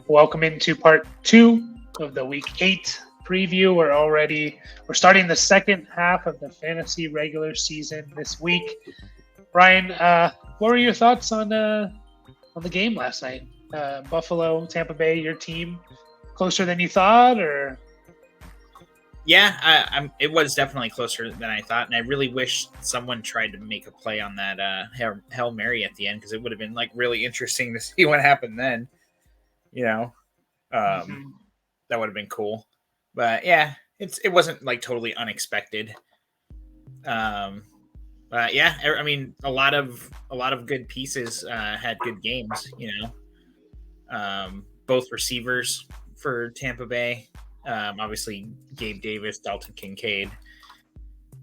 Welcome into part 2 of the Week 8 preview. We're starting the second half of the fantasy regular season this week. Brian, what were your thoughts on the game last night? Buffalo, Tampa Bay, your team, closer than you thought, or? Yeah, it was definitely closer than I thought, and I really wish someone tried to make a play on that Hail Mary at the end, because it would have been really interesting to see what happened then. That would have been cool. But yeah, it wasn't totally unexpected. But yeah, I mean, a lot of good pieces had good games. Both receivers for Tampa Bay. Obviously, Gabe Davis, Dalton Kincaid.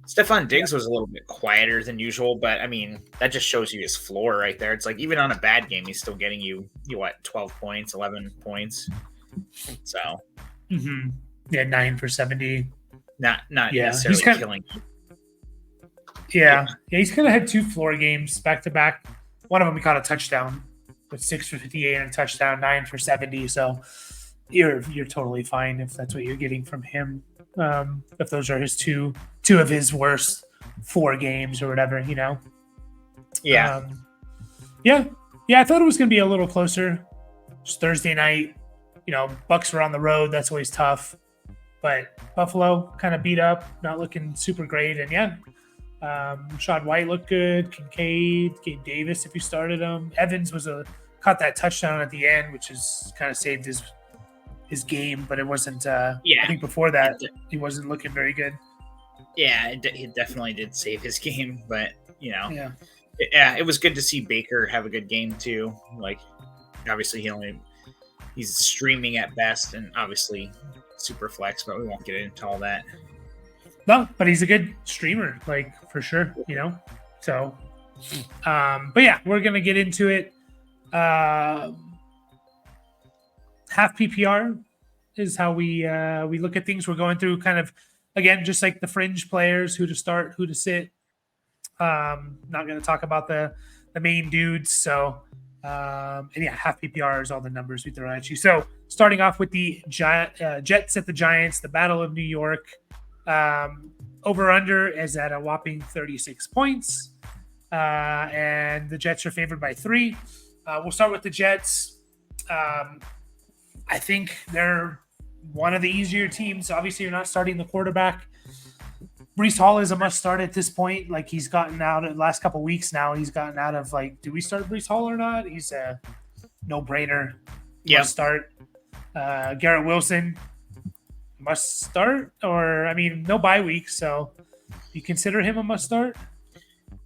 Stephon Diggs was a little bit quieter than usual, but I mean, that just shows you his floor right there. It's even on a bad game, he's still getting you 12 points, 11 points. So, yeah, 9 for 70. Not necessarily killing you. Yeah, he's kind of had 2 floor games back to back. One of them he caught a touchdown with 6 for 58 and a touchdown, 9 for 70. So you're totally fine if that's what you're getting from him. If those are his two of his worst 4 games or whatever, Yeah. I thought it was going to be a little closer. Just Thursday night, Bucks were on the road. That's always tough. But Buffalo kind of beat up, not looking super great. And Rashad White looked good. Kincaid, Gabe Davis, if you started him. Evans caught that touchdown at the end, which is kind of saved his game, but it wasn't. I think before that he wasn't looking very good. Yeah, it definitely did save his game, but it was good to see Baker have a good game too. Obviously he's streaming at best, and obviously super flex, but we won't get into all that. No, but he's a good streamer, for sure, So, but yeah, we're gonna get into it. Half PPR is how we look at things. We're going through kind of, again, just like the fringe players, who to start, who to sit. Not going to talk about the main dudes. So, half PPR is all the numbers we throw at you. So, starting off with the Jets at the Giants, the Battle of New York. Over-under is at a whopping 36 points. And the Jets are favored by 3. We'll start with the Jets. I think they're one of the easier teams. Obviously, you're not starting the quarterback. Breece Hall is a must start at this point. He's gotten out the last couple weeks now. He's gotten out of do we start Breece Hall or not? He's a no-brainer. Yeah. Must start. Garrett Wilson must start, or no bye week, so you consider him a must start?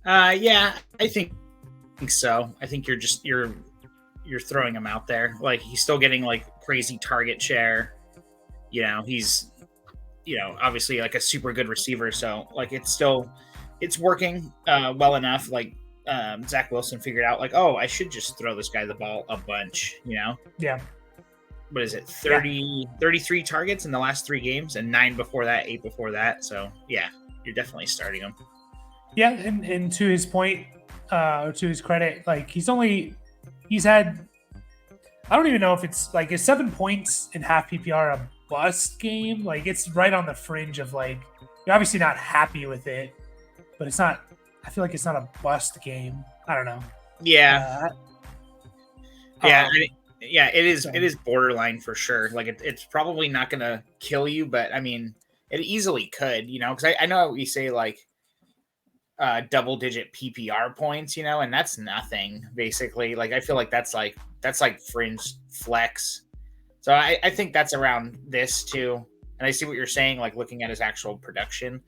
Yeah, I think so. I think you're throwing him out there. He's still getting crazy target share. He's obviously a super good receiver. So it's working well enough. Zach Wilson figured out I should just throw this guy the ball a bunch. Yeah. What is it? 33 targets in the last 3 games, and 9 before that, 8 before that. So yeah, you're definitely starting him. Yeah, and to his point, to his credit, he's had, I don't even know if it's is 7 points in half PPR a bust game. It's right on the fringe of you're obviously not happy with it, but it's not, I feel it's not a bust game. I don't know. Yeah. It is. It is borderline for sure. It's probably not going to kill you, but I mean, it easily could, because I know we say double-digit PPR points, and that's nothing basically. I feel that's fringe flex. So I think that's around this too. And I see what you're saying, looking at his actual production.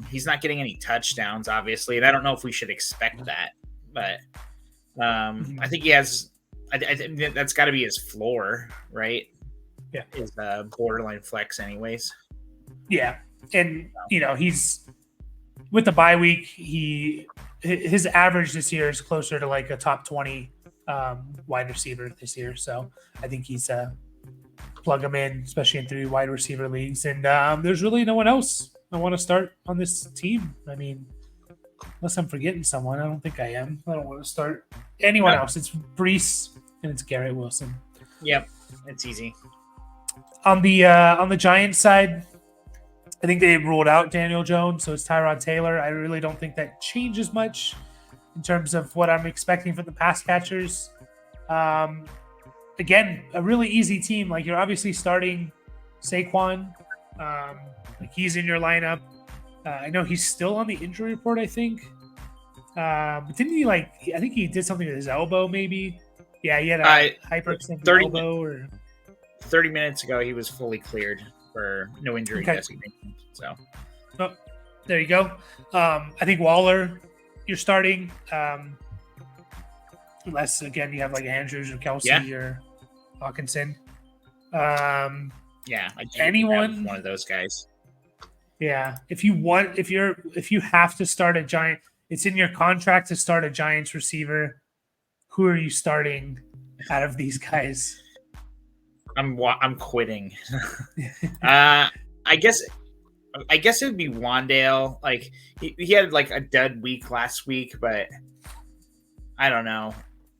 He's not getting any touchdowns, obviously, and I don't know if we should expect that, but I think he has. I think that's got to be his floor, right? Yeah, is borderline flex, anyways. Yeah, and he's with the bye week. His average this year is closer to a top 20 wide receiver this year. So I think he's plug him in, especially in 3 wide receiver leagues. And there's really no one else I want to start on this team. I mean, unless I'm forgetting someone, I don't think I am. I don't want to start anyone else. It's Breece and it's Garrett Wilson. Yep, it's easy. On the Giants side, I think they ruled out Daniel Jones, so it's Tyrod Taylor. I really don't think that changes much in terms of what I'm expecting from the pass catchers. Again, a really easy team. Like, you're obviously starting Saquon. Like, he's in your lineup. I know he's still on the injury report, I think. But didn't he, I think he did something with his elbow, maybe? Yeah, he had a hyperextended elbow. Or 30 minutes ago, he was fully cleared for no injury designation. So, there you go. I think Waller, you're starting. Unless, again, you have like Andrews or Kelsey or Hawkinson. Anyone, one of those guys. Yeah, if you have to start a Giant, it's in your contract to start a Giants receiver. Who are you starting out of these guys? I'm quitting. I guess it would be Wandale. Like, he had like a dud week last week, but I don't know.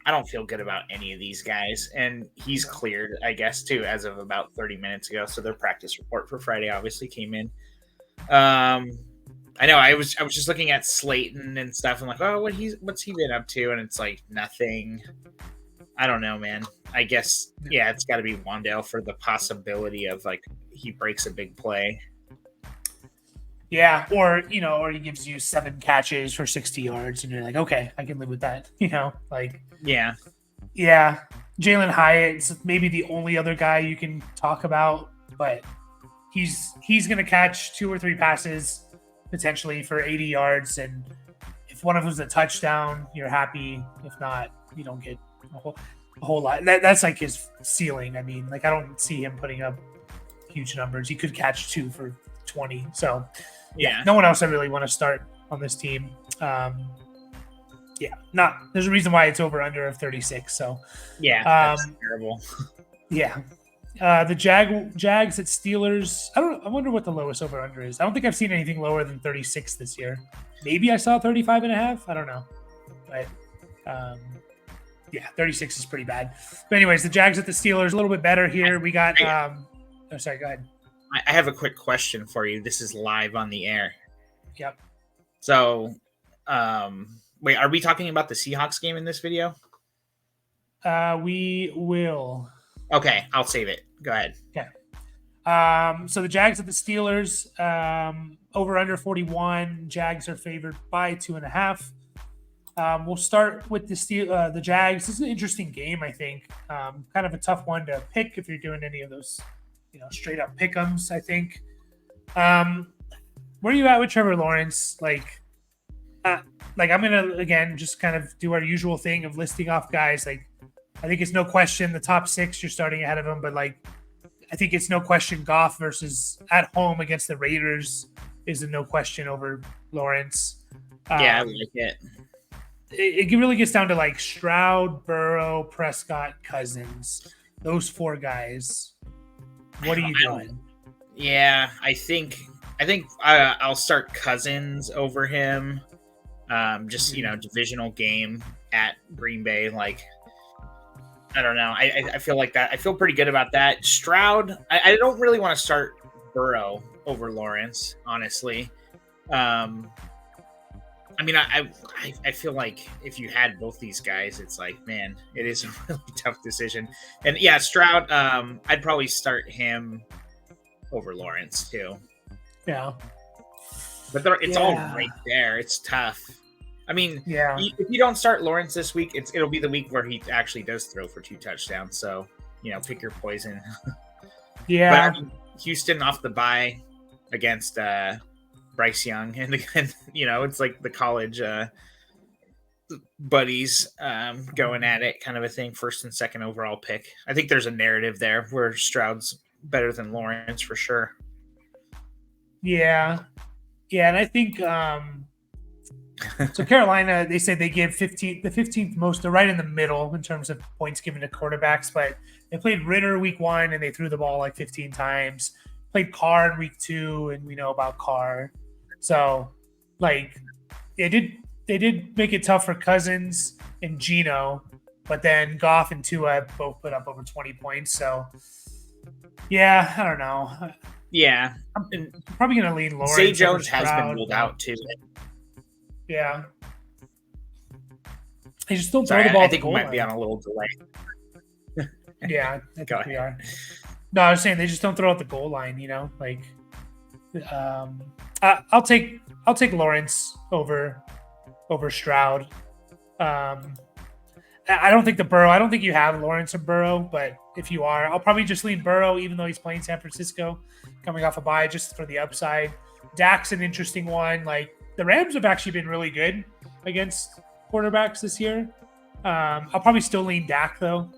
I don't feel good about any of these guys, and he's cleared, I guess, too, as of about 30 minutes ago. So their practice report for Friday obviously came in. I know I was just looking at Slayton and stuff. I'm like, oh, what's he been up to? And it's like nothing. I don't know, man. I guess it's got to be Wandale for the possibility of like he breaks a big play. Yeah, or he gives you 7 catches for 60 yards, and you're like, okay, I can live with that. Yeah. Jalen Hyatt's maybe the only other guy you can talk about, but he's going to catch 2 or 3 passes potentially for 80 yards, and if one of them's a touchdown, you're happy. If not, you don't get a whole lot. That's like his ceiling. I mean, I don't see him putting up huge numbers. He could catch 2 for 20. So no one else I really want to start on this team. There's a reason why it's over under of 36. So that's terrible. The Jags at Steelers. I wonder what the lowest over under is. I don't think I've seen anything lower than 36 this year. Maybe I saw 35.5. I don't know. But 36 is pretty bad. But anyways, the Jags at the Steelers, a little bit better here. We got sorry, go ahead. I have a quick question for you. This is live on the air. Yep. So, wait, are we talking about the Seahawks game in this video? We will. Okay, I'll save it. Go ahead. Okay. So the Jags at the Steelers, over under 41. Jags are favored by 2.5. We'll start with the Jags. This is an interesting game, I think. Kind of a tough one to pick if you're doing any of those, straight up pick'ems, I think. Where are you at with Trevor Lawrence? I'm gonna again just kind of do our usual thing of listing off guys. I think it's no question the top 6 you're starting ahead of him, but I think it's no question Goff versus at home against the Raiders is a no question over Lawrence. I like it. It really gets down to Stroud, Burrow, Prescott, Cousins. Those 4 guys. What are you doing? Yeah, I think I'll start Cousins over him. Divisional game at Green Bay. I don't know. I feel like that. I feel pretty good about that. Stroud, I don't really want to start Burrow over Lawrence, honestly. I feel like if you had both these guys, it's man, it is a really tough decision. And Stroud, I'd probably start him over Lawrence too. Yeah. But it's all right there. It's tough. If you don't start Lawrence this week, it'll be the week where he actually does throw for 2 touchdowns. So, pick your poison. Yeah. But Houston off the bye against Bryce Young, and it's like the college buddies going at it kind of a thing, 1st and 2nd overall pick. I think there's a narrative there where Stroud's better than Lawrence for sure. Yeah, and I think so. Carolina, they say they give the 15th most. They're right in the middle in terms of points given to quarterbacks, but they played Ritter week 1 and they threw the ball 15 times. Played Carr in week 2, and we know about Carr. So, they did make it tough for Cousins and Geno, But then Goff and Tua both put up over 20 points. So, yeah, I don't know. Yeah. I'm probably going to lean Lawrence. Zay Jones has been ruled out too. Yeah. They just don't throw the ball. I think we might be on a little delay. Yeah, I think we are. No, I was saying they just don't throw out the goal line. Like, I'll take Lawrence over Stroud. I don't think I don't think you have Lawrence or Burrow, but if you are, I'll probably just lean Burrow, even though he's playing San Francisco, coming off a bye, just for the upside. Dak's an interesting one. Like, the Rams have actually been really good against quarterbacks this year. I'll probably still lean Dak though,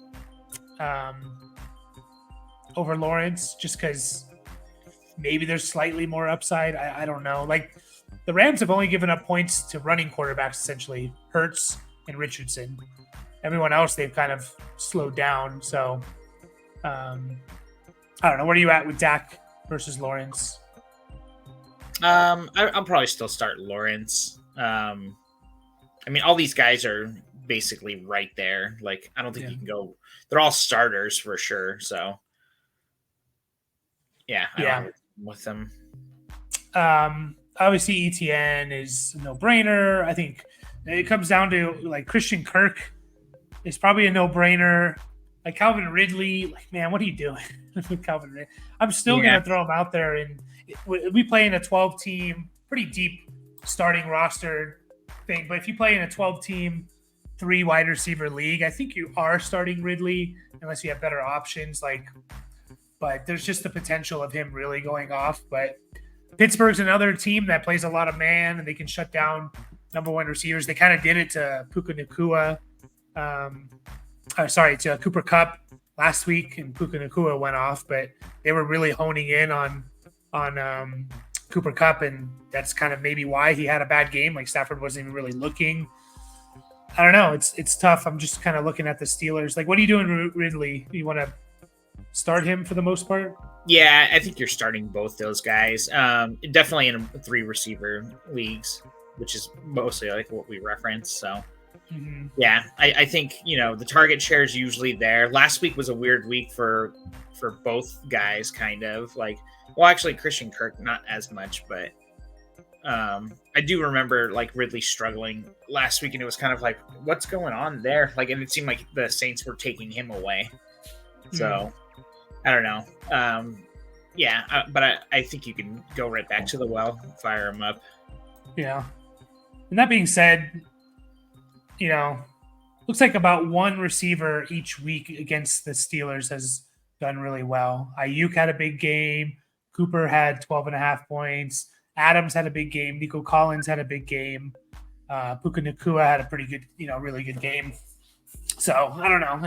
over Lawrence, just because maybe there's slightly more upside. I don't know. Like, the Rams have only given up points to running quarterbacks, essentially, Hurts and Richardson. Everyone else they've kind of slowed down. So I don't know. Where are you at with Dak versus Lawrence? I'll probably still start Lawrence. I mean, all these guys are basically right there. Like, I don't think you can go. They're all starters for sure. So I don't know with them. Obviously, ETN is a no-brainer. I think it comes down to, like, Christian Kirk is probably a no-brainer. Like, Calvin Ridley, like, man, what are you doing with Calvin Ridley? I'm still going to throw him out there. And we play in a 12-team, pretty deep starting roster thing. But if you play in a 12-team, 3 wide receiver league, I think you are starting Ridley unless you have better options. But there's just the potential of him really going off. But Pittsburgh's another team that plays a lot of man, and they can shut down number 1 receivers. They kind of did it to Puka Nacua. To Cooper Kupp last week, and Puka Nacua went off, but they were really honing in on Cooper Kupp, and that's kind of maybe why he had a bad game. Like, Stafford wasn't even really looking. I don't know. It's tough. I'm just kind of looking at the Steelers. Like, what are you doing, Ridley? You want to start him for the most part? Yeah, I think you're starting both those guys. Definitely in 3 receiver leagues, which is mostly like what we reference. So, yeah, I think, the target share is usually there. Last week was a weird week for both guys, kind of like. Well, actually, Christian Kirk not as much, but I do remember, like, Ridley struggling last week, and it was kind of like, what's going on there? Like, and it seemed like the Saints were taking him away. So. I don't know. But I think you can go right back to the well, fire him up. Yeah. And that being said, looks like about 1 receiver each week against the Steelers has done really well. Ayuk had a big game. Cooper had 12.5 points. Adams had a big game. Nico Collins had a big game. Puka Nacua had a pretty good, really good game. So I don't know.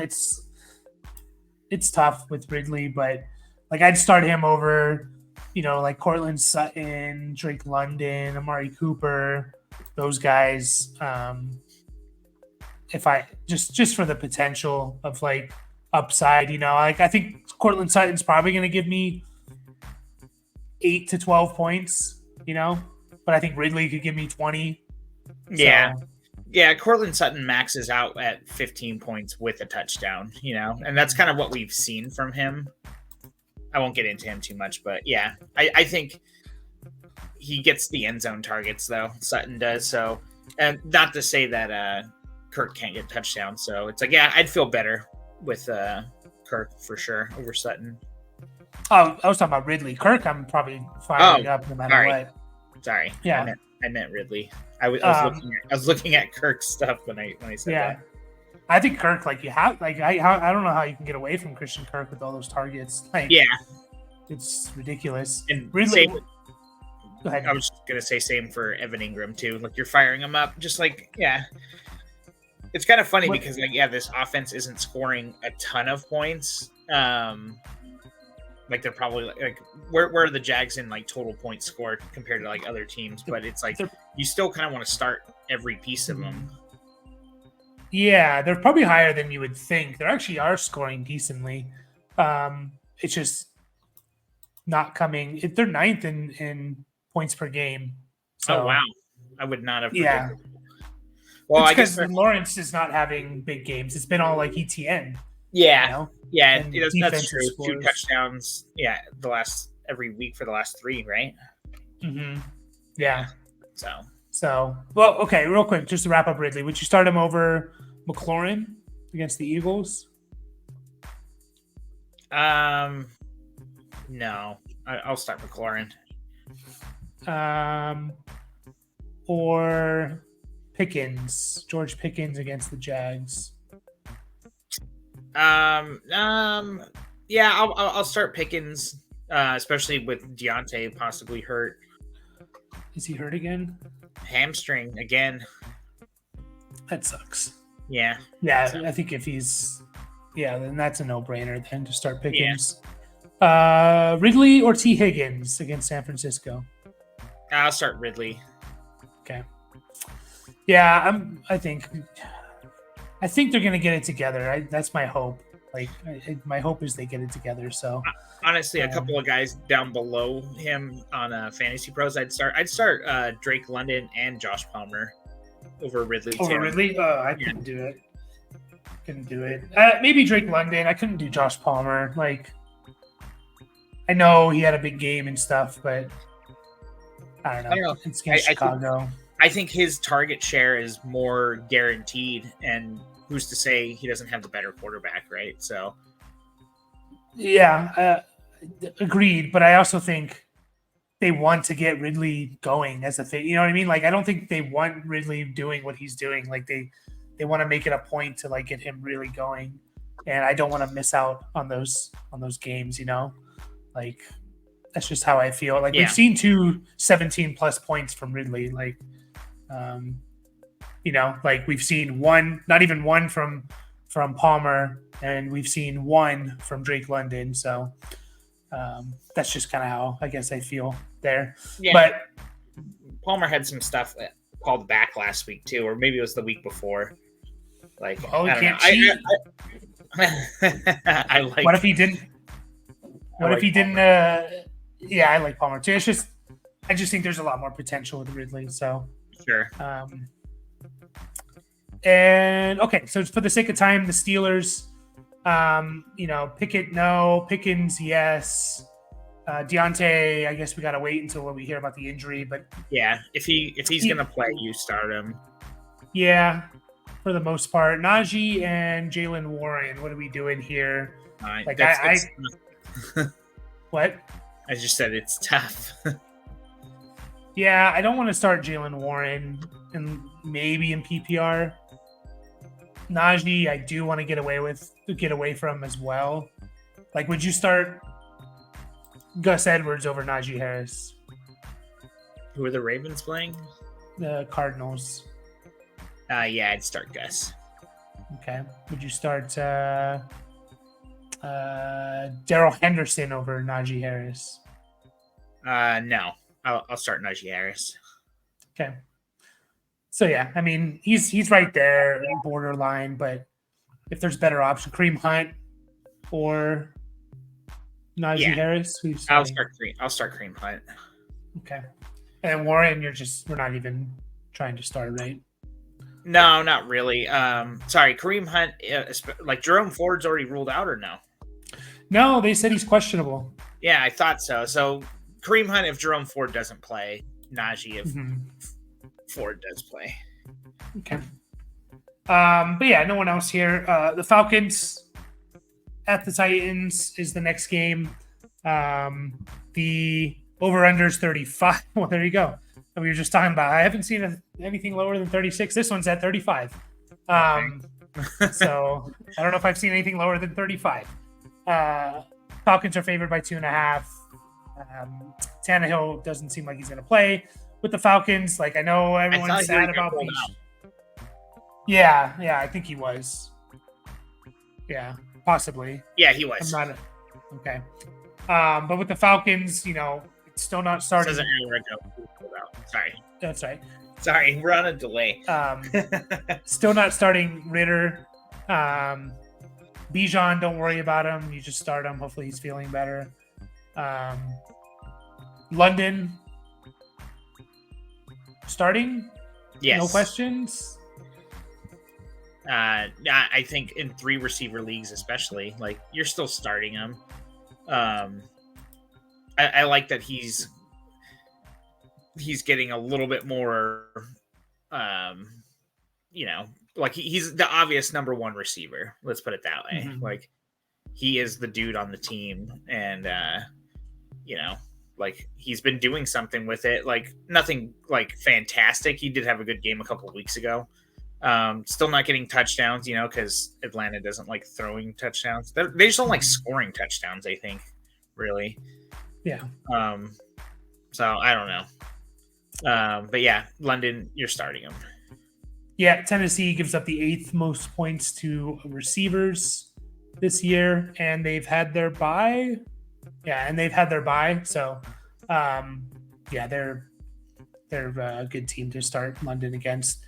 It's tough with Ridley, but, like, I'd start him over, like Cortland Sutton, Drake London, Amari Cooper, those guys. If I just for the potential of, like, upside, like, I think Cortland Sutton's probably going to give me 8 to 12 points, but I think Ridley could give me 20. Yeah. So. Yeah, Cortland Sutton maxes out at 15 points with a touchdown, and that's kind of what we've seen from him. I won't get into him too much, but yeah, I think he gets the end zone targets, though. Sutton does. So, and not to say that Kirk can't get touchdowns. So it's like, yeah, I'd feel better with Kirk for sure over Sutton. Oh, I was talking about Ridley. Kirk, I'm probably firing up no matter what. Sorry. Yeah. I meant Ridley. I was looking at Kirk's stuff when I said that. I think Kirk, like, you have, like, I don't know how you can get away from Christian Kirk with all those targets. Like, yeah, it's ridiculous. And Ridley, go ahead. I was gonna say same for Evan Ingram too. Like, you're firing him up, just like, yeah. It's kind of funny because, like, yeah, this offense isn't scoring a ton of points. Like, they're probably like where are the Jags in, like, total points scored compared to, like, other teams, but it's like you still kind of want to start every piece of them. Yeah, they're probably higher than you would think. They actually are scoring decently. It's just not coming. They're 9th in points per game. So, oh wow, I would not have predicted. Well, it's I guess because Lawrence is not having big games. It's been all like ETN. yeah, You know? yeah, And that's defensive true. 2 scores. touchdowns, yeah, every week for the last 3, right? Mm-hmm. Yeah. So, well, okay, real quick, just to wrap up Ridley, would you start him over McLaurin against the Eagles? No, I'll start McLaurin. Or George Pickens against the Jags. Yeah, I'll start Pickens, especially with Deontay possibly hurt. Is he hurt again? Hamstring again. That sucks. Yeah. So. I think if he's, then that's a no-brainer then to start Pickens. Yeah. Ridley or T. Higgins against San Francisco? I'll start Ridley. Okay. Yeah, I think they're gonna get it together. That's my hope. Like, my hope is they get it together. So honestly, a couple of guys down below him on Fantasy Pros, I'd start Drake London and Josh Palmer over Ridley. Ridley? I couldn't do it. Maybe Drake London. I couldn't do Josh Palmer. Like, I know he had a big game and stuff, but I don't know. It's against Chicago. I think his target share is more guaranteed, and who's to say he doesn't have the better quarterback, right? So, yeah, agreed. But I also think they want to get Ridley going as a thing. You know what I mean? Like, I don't think they want Ridley doing what he's doing. Like, they want to make it a point to like get him really going, and I don't want to miss out on those games. You know, like that's just how I feel. Like we've seen 2 17+ points from Ridley. Like. Like we've seen not even one from Palmer, and we've seen 1 from Drake London. So that's just kind of how I guess I feel there. Yeah. But Palmer had some stuff called back last week too, or maybe it was the week before. Like, I don't know. I like. What if he didn't? I like Palmer too. It's just I just think there's a lot more potential with Ridley. So. Sure. And okay, so for the sake of time, the Steelers, Pickett, no. Pickens, yes. Deontay, I guess we gotta wait until we hear about the injury, but yeah, if he's gonna play, you start him. Yeah, for the most part. Najee and Jalen Warren, what are we doing here? What? I just said it's tough. Yeah, I don't want to start Jalen Warren and maybe in PPR. Najee, I do want to get away from as well. Like, would you start Gus Edwards over Najee Harris? Who are the Ravens playing? The Cardinals. Yeah, I'd start Gus. Okay. Would you start Darrell Henderson over Najee Harris? No. I'll start Najee Harris. Okay. So yeah, I mean he's right there, borderline. But if there's better option, Kareem Hunt or Najee Harris, I'll start Kareem Hunt. Okay. And Warren, we're not even trying to start, right? No, not really. Sorry, Kareem Hunt. Like Jerome Ford's already ruled out, or no? No, they said he's questionable. Yeah, I thought so. So. Kareem Hunt if Jerome Ford doesn't play, Najee if Ford does play. Okay. But yeah, no one else here. The Falcons at the Titans is the next game. The over-under is 35. Well, there you go. We were just talking about. I haven't seen anything lower than 36. This one's at 35. So I don't know if I've seen anything lower than 35. Falcons are favored by 2.5. Tannehill doesn't seem like he's going to play with the Falcons. Like, I know everyone's sad about these. Yeah, I think he was. Yeah, possibly. Yeah, he was. Okay. But with the Falcons, it's still not starting. Says an hour ago. Sorry. That's right. Sorry, we're on a delay. Still not starting Ritter. Bijan, don't worry about him. You just start him. Hopefully he's feeling better. London starting? Yes. No questions? I think in 3 receiver leagues, especially, like you're still starting him. I like that he's getting a little bit more, like he's the obvious number 1 receiver. Let's put it that way. Mm-hmm. Like he is the dude on the team, and like he's been doing something with it. Like nothing like fantastic. He did have a good game a couple of weeks ago. Still not getting touchdowns, because Atlanta doesn't like throwing touchdowns. They just don't like scoring touchdowns, I think, really. Yeah. So I don't know. But yeah, London, you're starting him. Yeah, Tennessee gives up the 8th most points to receivers this year, and they've had their bye. Yeah, and they've had their bye. So, they're a good team to start London against.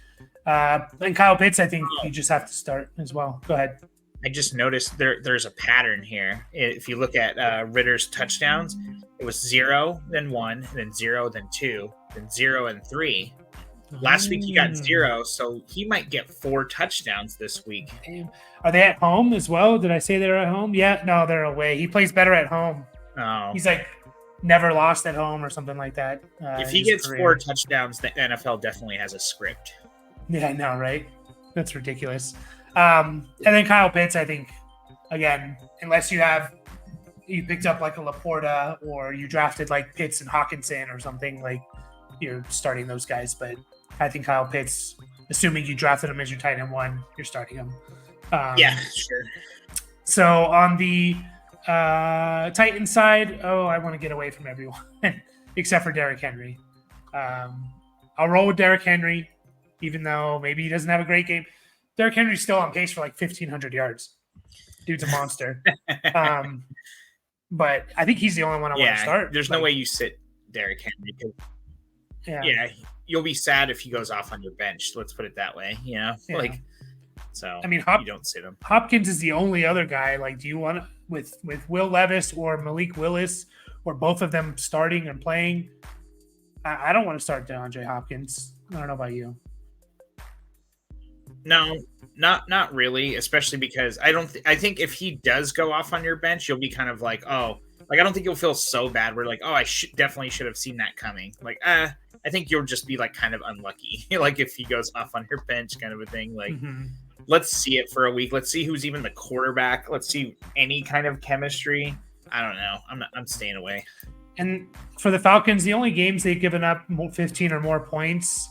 And Kyle Pitts, I think you just have to start as well. Go ahead. I just noticed there's a pattern here. If you look at Ritter's touchdowns, it was 0, then 1, then 0, then 2, then 0 and 3. Last week he got 0, so he might get 4 touchdowns this week. Damn. Are they at home as well? Did I say they're at home? Yeah, no, they're away. He plays better at home. Oh. He's like never lost at home or something like that. If he gets 4 touchdowns, the NFL definitely has a script. Yeah, I know, right? That's ridiculous. And then Kyle Pitts, I think, again, unless you picked up like a Laporta or you drafted like Pitts and Hawkinson or something, like you're starting those guys. But I think Kyle Pitts, assuming you drafted him as your tight end 1, you're starting him. Yeah, sure. So on the Titan side, I want to get away from everyone except for Derrick Henry. I'll roll with Derrick Henry, even though maybe he doesn't have a great game. Derrick Henry's still on pace for like 1,500 yards. Dude's a monster. But I think he's the only one I want to start. There's no way you sit Derrick Henry. Yeah, you'll be sad if he goes off on your bench. Let's put it that way. Like, so I mean, you don't sit him. Hopkins is the only other guy. Like, do you want to, with Will Levis or Malik Willis, or both of them starting and playing? I don't want to start DeAndre Hopkins. I don't know about you. No, not really, especially because I think if he does go off on your bench, you'll be kind of like, I don't think you'll feel so bad. We're like, I definitely should have seen that coming. Like, I think you'll just be like kind of unlucky. Like if he goes off on your bench kind of a thing. Like, Let's see it for a week. Let's see who's even the quarterback. Let's see any kind of chemistry. I don't know. I'm staying away. And for the Falcons, the only games they've given up 15 or more points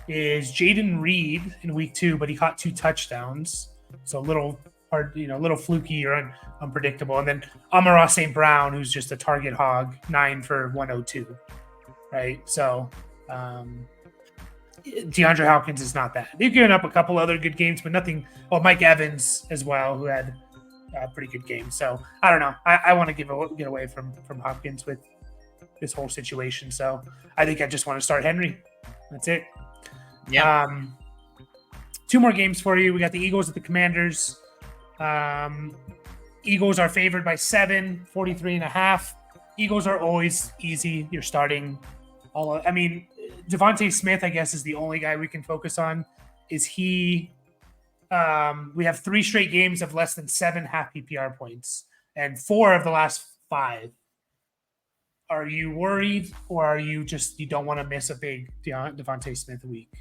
is Jaden Reed in week 2, but he caught 2 touchdowns. So a little hard, little fluky or unpredictable. And then Amon-Ra St. Brown, who's just a target hog, 9 for 102. Right. So DeAndre Hopkins is not that. They've given up a couple other good games, but nothing. Oh, Mike Evans as well, who had a pretty good game. So I don't know. I want to get away from Hopkins with this whole situation. So I think I just want to start Henry. That's it. Yeah. 2 more games for you. We got the Eagles at the Commanders. Eagles are favored by 7, 43.5. Eagles are always easy. You're starting Devontae Smith, I guess, is the only guy we can focus on. Is he? We have 3 straight games of less than 7 half PPR points, and 4 of the last 5. Are you worried, or are you just you don't want to miss a big Devontae Smith week?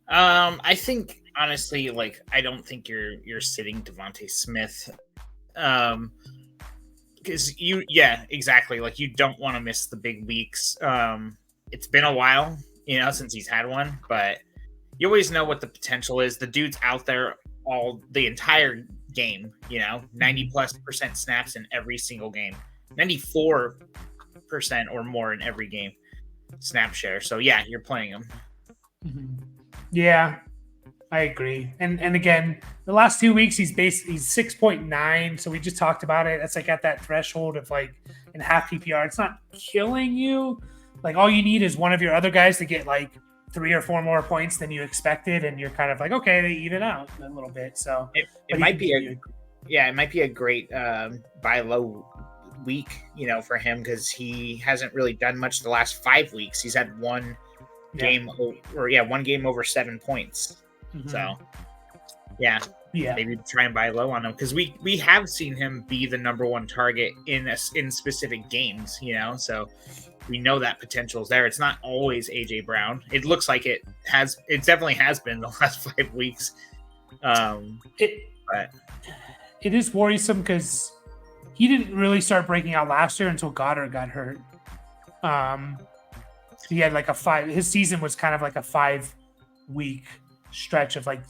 I think honestly, like I don't think you're sitting Devontae Smith, because exactly. Like you don't want to miss the big weeks. It's been a while, since he's had one, but you always know what the potential is. The dude's out there the entire game, 90+% snaps in every single game, 94% or more in every game snap share. So yeah, you're playing him. Mm-hmm. Yeah, I agree. And again, the last 2 weeks he's 6.9. So we just talked about it. That's like at that threshold of like in half PPR. It's not killing you. Like all you need is one of your other guys to get like 3 or 4 more points than you expected, and you're kind of like, okay, they even out a little bit. So it might be a great buy low week, for him, because he hasn't really done much the last 5 weeks. He's had one game over 7 points. Mm-hmm. So Yeah. Yeah. Maybe try and buy low on him because we have seen him be the number one target in specific games, you know, so we know that potential is there. It's not always AJ Brown. It looks like it definitely has been the last 5 weeks. But it is worrisome because he didn't really start breaking out last year until Goddard got hurt. He had like his season was kind of like a 5-week stretch of like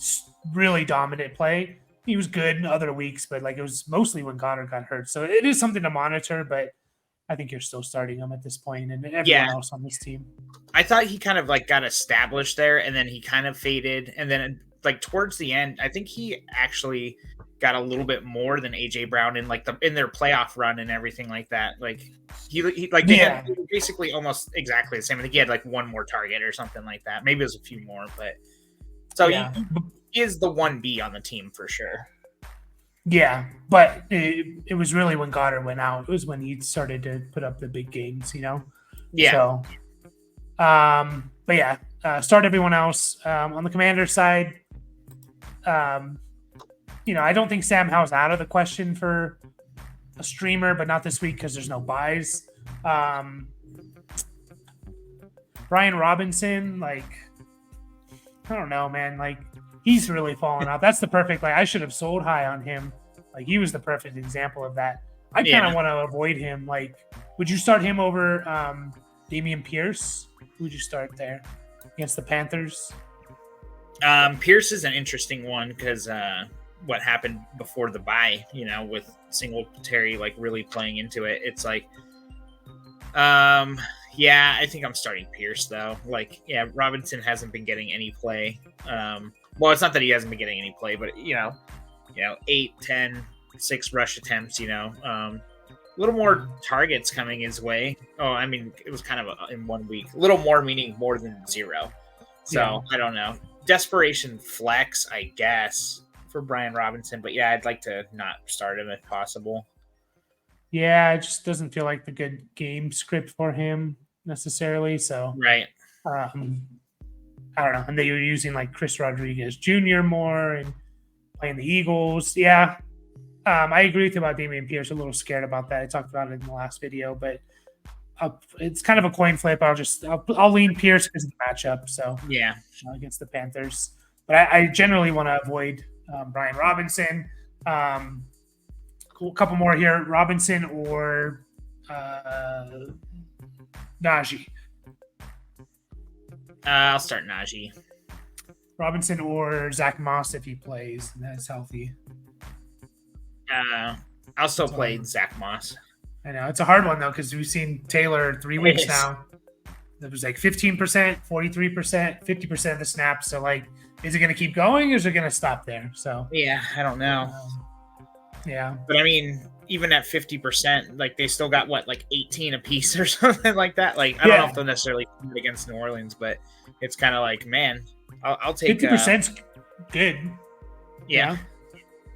really dominant play. He was good in other weeks, but like it was mostly when Goddard got hurt. So it is something to monitor, but I think you're still starting him at this point and everyone else on this team. I thought he kind of like got established there and then he kind of faded. And then like towards the end, I think he actually got a little bit more than AJ Brown in like in their playoff run and everything like that. Like he like they had basically almost exactly the same. I think he had like one more target or something like that. Maybe it was a few more, but so he is the 1B on the team for sure. Yeah, but it was really when Goddard went out. It was when he started to put up the big games, you know? Yeah. So, but yeah, start everyone else. On the Commander side, you know, I don't think Sam Howell's out of the question for a streamer, but not this week because there's no buys. Brian Robinson, like, I don't know, man. Like, he's really fallen off. That's the perfect, like, I should have sold high on him. Like, he was the perfect example of that. I kind of want to avoid him. Like, would you start him over Dameon Pierce? Who would you start there against the Panthers? Pierce is an interesting one because what happened before the bye, you know, with Singletary like really playing into it. It's like, yeah, I think I'm starting Pierce though. Like, yeah, Robinson hasn't been getting any play. Well, it's not that he hasn't been getting any play, but you know, 8, 10, 6 rush attempts, you know, a little more targets coming his way. Oh, I mean, it was kind of in 1 week, a little more, meaning more than 0. So I don't know. Desperation flex, I guess, for Brian Robinson, but yeah, I'd like to not start him if possible. Yeah, it just doesn't feel like the good game script for him necessarily. So right. I don't know. And they were using like Chris Rodriguez Jr. more and playing the Eagles. Yeah. I agree with you about Dameon Pierce. A little scared about that. I talked about it in the last video, but it's kind of a coin flip. I'll lean Pierce because of the matchup. So yeah, against the Panthers. But I generally want to avoid Brian Robinson. A couple more here: Robinson or Najee. I'll start Najee. Robinson or Zach Moss if he plays and is healthy. I'll still play Zach Moss. I know it's a hard one though because we've seen Taylor 3 weeks now. It was like 15%, 43%, 50% of the snaps. So like, is it going to keep going or is it going to stop there? So yeah, I don't know. Yeah, but I mean, even at 50%, like they still got what, like 18 apiece or something like that. Like I don't know if they'll necessarily do it against New Orleans, but it's kind of like, man, I'll take 50%'s good. Yeah.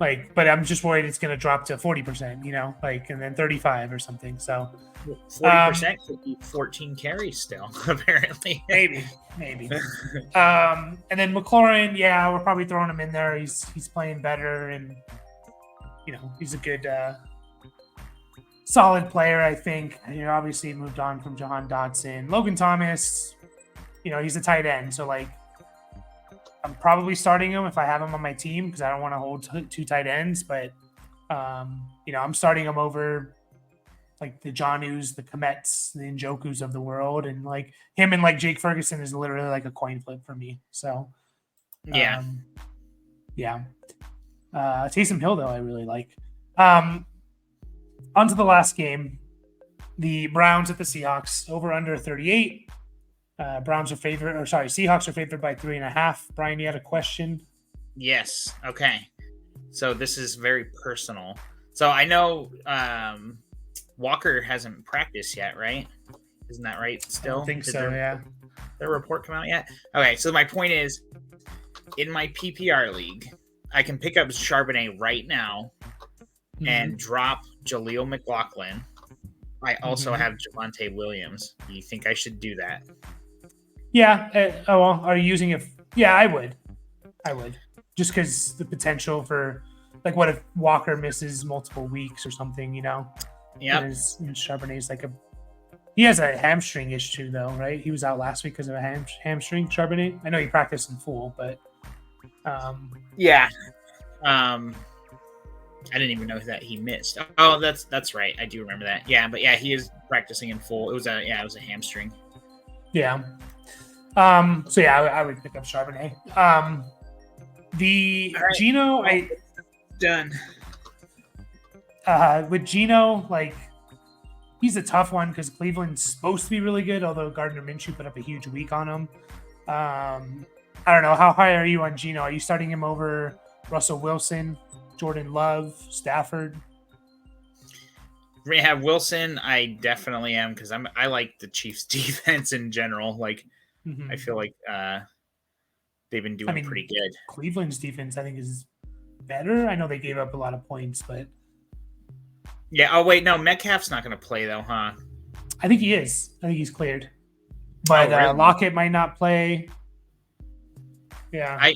Like, but I'm just worried it's going to drop to 40%, you know, like, and then 35 or something. So 40% could be 14 carries still, apparently. Maybe. And then McLaurin, yeah, we're probably throwing him in there. He's playing better, and you know, he's a good, solid player. I think. You know, obviously moved on from Jahan Dotson, Logan Thomas. You know, he's a tight end, so like, I'm probably starting him if I have him on my team because I don't want to hold 2 tight ends. But you know, I'm starting him over like the Jonus, the Komets, the Njokus of the world, and like him and like Jake Ferguson is literally like a coin flip for me. So yeah. Taysom Hill though I really like. On to the last game, the Browns at the Seahawks, over under 38. Seahawks are favored by 3.5. Brian, you had a question? Yes. Okay. So this is very personal. So I know Walker hasn't practiced yet, right? Isn't that right? Still? I think so, yeah. Did the report come out yet? Okay, so my point is, in my PPR league, I can pick up Charbonnet right now and drop Jaleel McLaughlin. I also have Javonte Williams. Do you think I should do that? Yeah. Are you using it? Yeah, I would. just because the potential for like what if Walker misses multiple weeks or something, Yeah. Charbonnet's he has a hamstring issue though, right? He was out last week because of a hamstring. Charbonnet. I know he practiced in full, but yeah. I didn't even know that he missed. Oh, that's right. I do remember that. Yeah, but yeah, he is practicing in full. It was a hamstring. Yeah. So yeah, I would pick up Charbonnet. The right. Gino, Done. With Gino, he's a tough one because Cleveland's supposed to be really good, although Gardner Minshew put up a huge week on him. I don't know. How high are you on Gino? Are you starting him over Russell Wilson, Jordan Love, Stafford? Yeah, Wilson, I definitely am because I like the Chiefs' defense in general. I feel like they've been doing pretty good. Cleveland's defense, I think, is better. I know they gave up a lot of points, but yeah. Oh wait, no, Metcalf's not going to play though, huh? I think he is. I think he's cleared, but really? Lockett might not play. Yeah.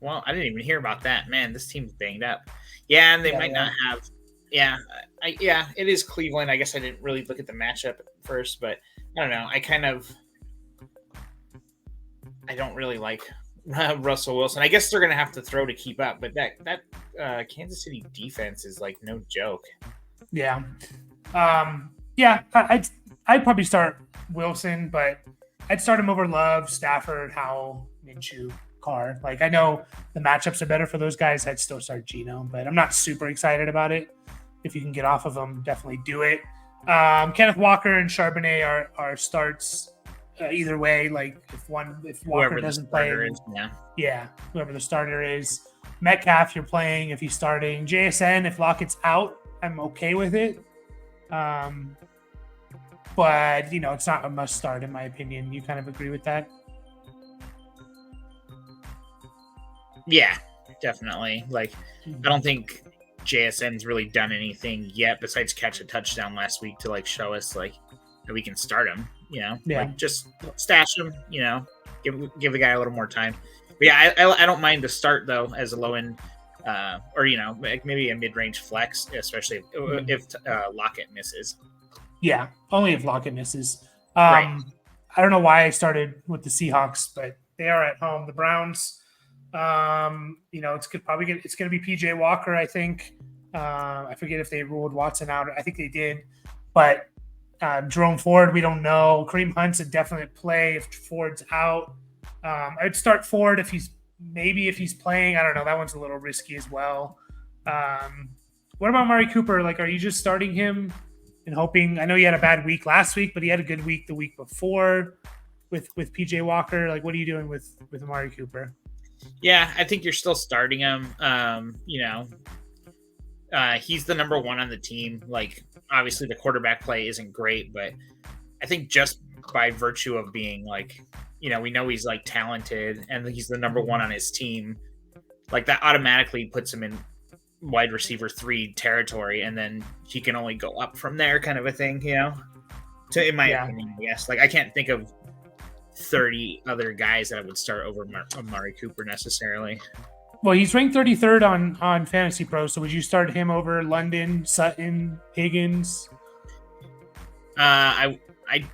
Well, I didn't even hear about that. Man, this team's banged up. Yeah, and they might not have. Yeah, it is Cleveland. I guess I didn't really look at the matchup at first, but I don't know. I don't really like Russell Wilson. I guess they're going to have to throw to keep up, but that Kansas City defense is no joke. Yeah. I'd probably start Wilson, but I'd start him over Love, Stafford, Howell, Minshew, Carr. I know the matchups are better for those guys. I'd still start Gino, but I'm not super excited about it. If you can get off of them, definitely do it. Kenneth Walker and Charbonnet are starts either way. If Walker doesn't play, whoever the starter is. Metcalf, you're playing if he's starting. JSN, if Lockett's out, I'm okay with it. But it's not a must start in my opinion. You kind of agree with that? Yeah, definitely. I don't think JSN's really done anything yet besides catch a touchdown last week to show us that we can start him. Just stash him. Give the guy a little more time. But yeah, I don't mind the start though as a low end, or maybe a mid range flex, especially if Lockett misses. Yeah, only if Lockett misses. Right. I don't know why I started with the Seahawks, but they are at home. The Browns. It's going to be PJ Walker, I think. I forget if they ruled Watson out. I think they did, but Jerome Ford, we don't know. Kareem Hunt's a definite play if Ford's out. I'd start Ford if he's playing. I don't know. That one's a little risky as well. What about Amari Cooper? Are you just starting him and hoping? I know he had a bad week last week, but he had a good week the week before with PJ Walker. What are you doing with Amari Cooper? Yeah, I think you're still starting him. He's the number one on the team. Obviously the quarterback play isn't great, but I think just by virtue of being we know he's talented and he's the number one on his team. That automatically puts him in wide receiver 3 territory, and then he can only go up from there, kind of a thing. In my opinion, I guess. I can't think of 30 other guys that I would start over Amari Cooper necessarily. Well, he's ranked 33rd on Fantasy Pro, so would you start him over London, Sutton, Higgins? I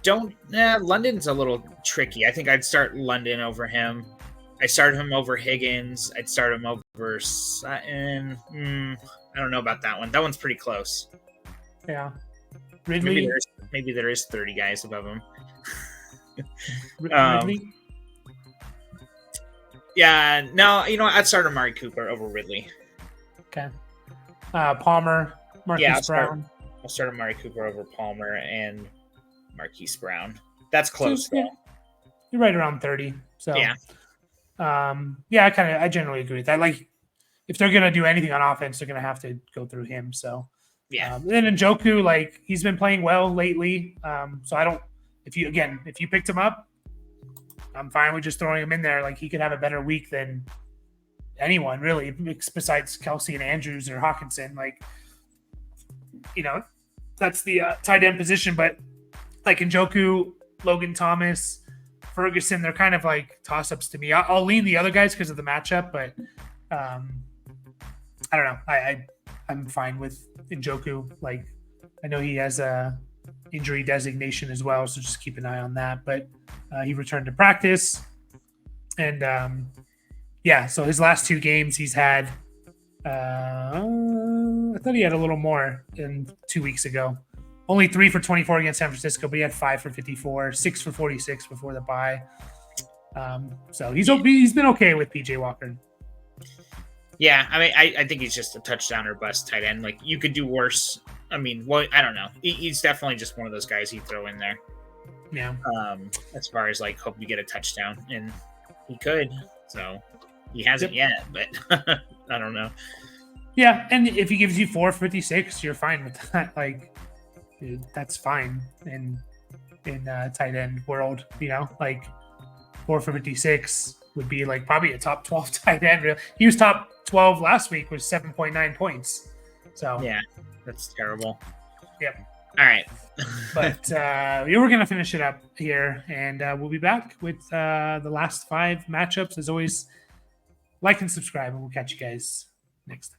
don't. London's a little tricky. I think I'd start London over him. I start him over Higgins. I'd start him over Sutton. I don't know about that one. That one's pretty close. Yeah. Ridley? Maybe there is 30 guys above him. Ridley? Yeah, no, I'd start Amari Cooper over Ridley. Okay. Palmer, Marquise Brown. I'll start Amari Cooper over Palmer and Marquise Brown. That's close, though. You're right around 30. So yeah. I generally agree with that. If they're gonna do anything on offense, they're gonna have to go through him. So yeah. Then Njoku, he's been playing well lately. So I don't. If you picked him up, I'm fine with just throwing him in there. He could have a better week than anyone, really, besides Kelsey and Andrews or Hawkinson. That's the tight end position. But Njoku, Logan Thomas, Ferguson, they're kind of like toss-ups to me. I'll lean the other guys because of the matchup, but I don't know. I'm fine with Njoku. Like, I know he has a injury designation as well, so just keep an eye on that. But he returned to practice, and so his last 2 games he's had. I thought he had a little more than 2 weeks ago. Only 3 for 24 against San Francisco, but he had 5 for 54, 6 for 46 before the bye. So he's been okay with PJ Walker. Yeah, I mean, I think he's just a touchdown or bust tight end. Like, you could do worse. I mean, I don't know. He's definitely just one of those guys he'd throw in there. Yeah. As far as like hope you get a touchdown, and he could. So he hasn't yet, but I don't know. Yeah, and if he gives you 4 for 56, you're fine with that. Like, dude, that's fine in tight end world. Like 4 for 56 would be like probably a top 12 tight end. He was top 12 last week with 7.9 points. So yeah, that's terrible. Yep. All right. But we're going to finish it up here, and we'll be back with the last 5 matchups. As always, like and subscribe, and we'll catch you guys next time.